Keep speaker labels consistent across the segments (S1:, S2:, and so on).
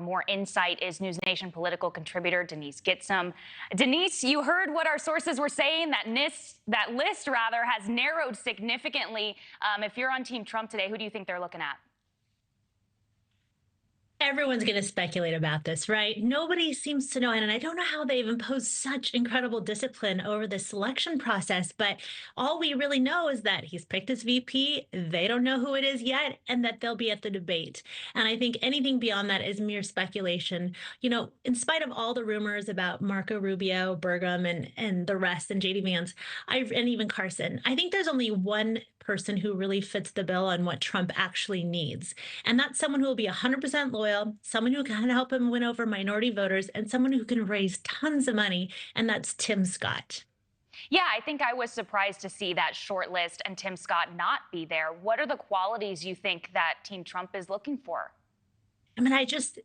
S1: more insight is NewsNation political contributor Denise Gitsham. Denise, you heard what our sources were saying. That list has narrowed significantly. If you're on Team Trump today, who do you think they're looking at?
S2: Everyone's going to speculate about this, right? Nobody seems to know. And I don't know how they've imposed such incredible discipline over the selection process. But all we really know is that he's picked his VP. They don't know who it is yet, and that they'll be at the debate. And I think anything beyond that is mere speculation. You know, in spite of all the rumors about Marco Rubio, Burgum, and the rest, and JD Vance, and even Carson, I think there's only one person who really fits the bill on what Trump actually needs. And that's someone who will be 100% loyal, someone who can help him win over minority voters, and someone who can raise tons of money, and that's Tim Scott.
S1: Yeah, I think I was surprised to see that short list and Tim Scott not be there. What are the qualities you think that Team Trump is looking for?
S2: I mean,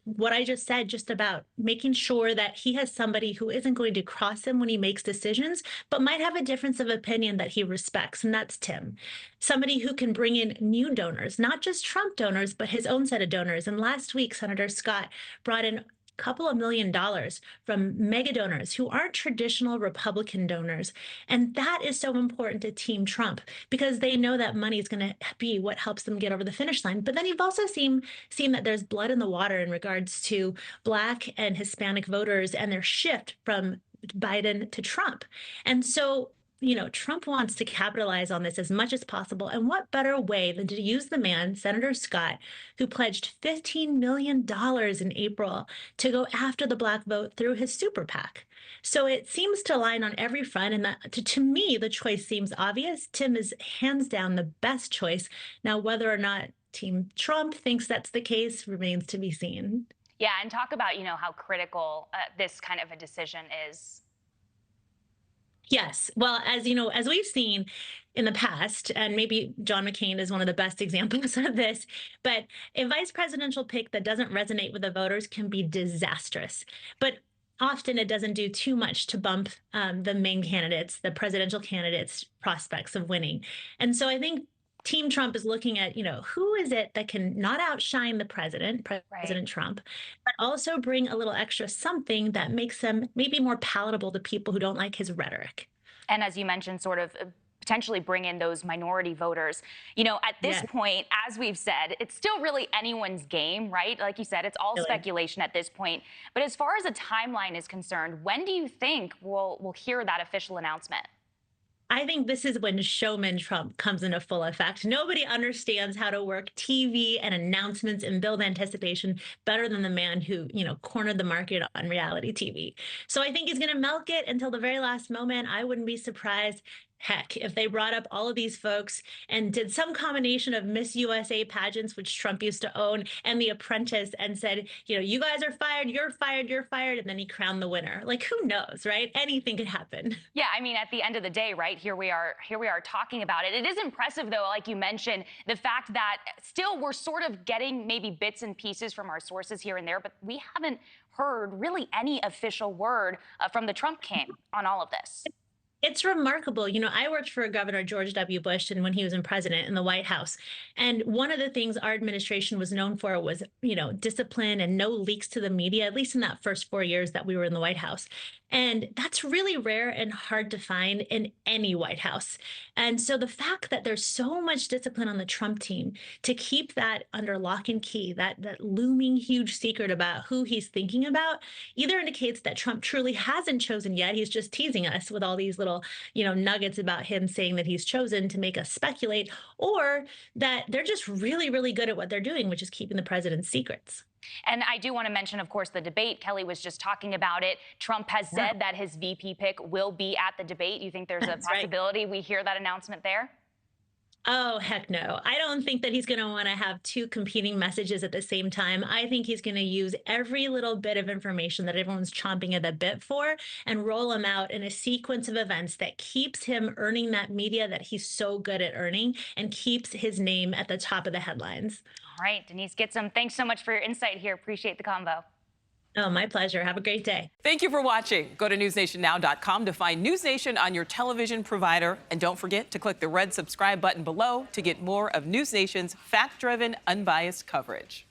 S2: what I just said, just about making sure that he has somebody who isn't going to cross him when he makes decisions, but might have a difference of opinion that he respects. And that's Tim. Somebody who can bring in new donors, not just Trump donors, but his own set of donors. And last week, Senator Scott brought in couple of $1 million from mega donors who aren't traditional Republican donors. And that is so important to Team Trump because they know that money is going to be what helps them get over the finish line. But then you've also seen that there's blood in the water in regards to Black and Hispanic voters and their shift from Biden to Trump. And so, you know, Trump wants to capitalize on this as much as possible. And what better way than to use the man, Senator Scott, who pledged $15 million in April to go after the Black vote through his super PAC. So it seems to align on every front. And that, to me, the choice seems obvious. Tim is hands down the best choice. Now, whether or not Team Trump thinks that's the case remains to be seen.
S1: Yeah, and talk about, you know, how critical this kind of a decision is.
S2: Yes. Well, as you know, as we've seen in the past, and maybe John McCain is one of the best examples of this, but a vice presidential pick that doesn't resonate with the voters can be disastrous. But often it doesn't do too much to bump the main candidates, the presidential candidates' prospects of winning. And so I think Team Trump is looking at, you know, who is it that can not outshine the President Trump, but also bring a little extra something that makes them maybe more palatable to people who don't like his rhetoric.
S1: And as you mentioned, sort of potentially bring in those minority voters. You know, at this point, as we've said, it's still really anyone's game, right? Like you said, it's all speculation at this point. But as far as a timeline is concerned, when do you think we'll hear that official announcement?
S2: I think this is when showman Trump comes into full effect. Nobody understands how to work TV and announcements and build anticipation better than the man who, you know, cornered the market on reality TV. So I think he's going to milk it until the very last moment. I wouldn't be surprised. Heck, if they brought up all of these folks and did some combination of Miss USA pageants, which Trump used to own, and The Apprentice, and said, you know, you guys are fired, you're fired, you're fired, and then he crowned the winner. Like, who knows, right? Anything could happen.
S1: Yeah, I mean, at the end of the day, right, here we are talking about it. It is impressive, though, like you mentioned, the fact that still we're sort of getting maybe bits and pieces from our sources here and there, but we haven't heard really any official word from the Trump camp on all of this.
S2: It's remarkable. You know, I worked for Governor George W. Bush and when he was president in the White House. And one of the things our administration was known for was, you know, discipline and no leaks to the media, at least in that first 4 years that we were in the White House. And that's really rare and hard to find in any White House. And so the fact that there's so much discipline on the Trump team to keep that under lock and key, that looming huge secret about who he's thinking about, either indicates that Trump truly hasn't chosen yet. He's just teasing us with all these little, you know, nuggets about him saying that he's chosen to make us speculate, or that they're just really, really good at what they're doing, which is keeping the president's secrets.
S1: And I do want to mention, of course, the debate. Kelly was just talking about it. Trump has said that his VP pick will be at the debate. You think there's a possibility we hear that announcement there?
S2: Oh, heck no. I don't think that he's going to want to have two competing messages at the same time. I think he's going to use every little bit of information that everyone's chomping at the bit for and roll them out in a sequence of events that keeps him earning that media that he's so good at earning and keeps his name at the top of the headlines.
S1: All right, Denise Gitsham, thanks so much for your insight here. Appreciate the convo.
S2: Oh, my pleasure. Have a great day.
S3: Thank you for watching. Go to newsnationnow.com to find News Nation on your television provider. And don't forget to click the red subscribe button below to get more of News Nation's fact-driven, unbiased coverage.